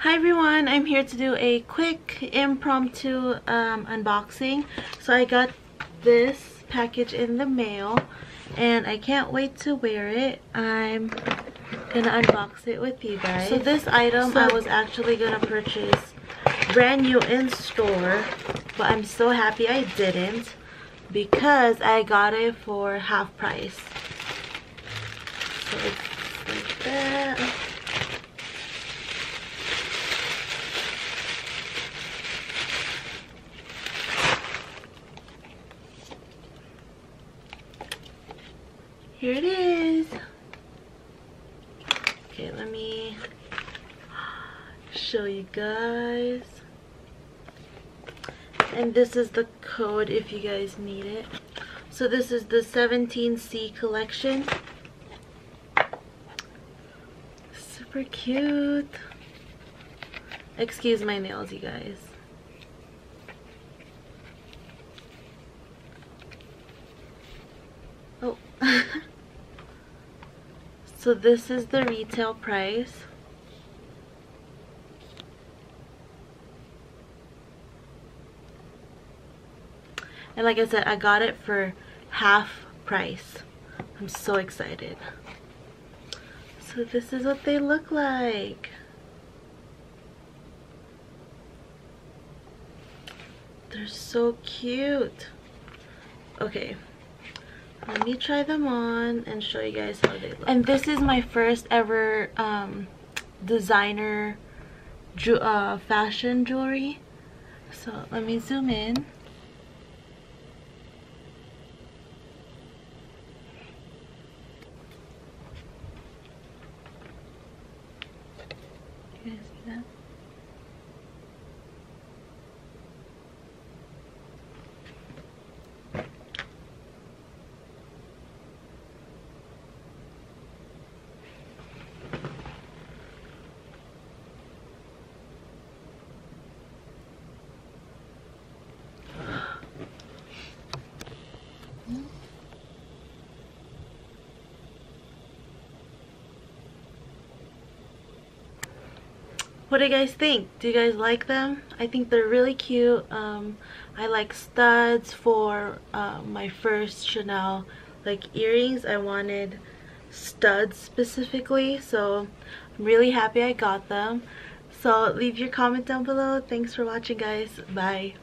Hi everyone, I'm here to do a quick impromptu unboxing. So I got this package in the mail and I can't wait to wear it. I'm gonna unbox it with you guys. So this item I was actually gonna purchase brand new in store, but I'm so happy I didn't because I got it for half price. So it's like that. Here it is. Okay, let me show you guys. And this is the code if you guys need it. So this is the 17C collection. Super cute. Excuse my nails, you guys. Oh. So this is the retail price. And like I said, I got it for half price. I'm so excited. So this is what they look like. They're so cute. Okay. Let me try them on and show you guys how they look. And this is my first ever designer fashion jewelry. So let me zoom in. You guys see that? What do you guys think? Do you guys like them? I think they're really cute. I like studs for my first Chanel earrings. I wanted studs specifically, so I'm really happy I got them. So leave your comment down below. Thanks for watching, guys. Bye.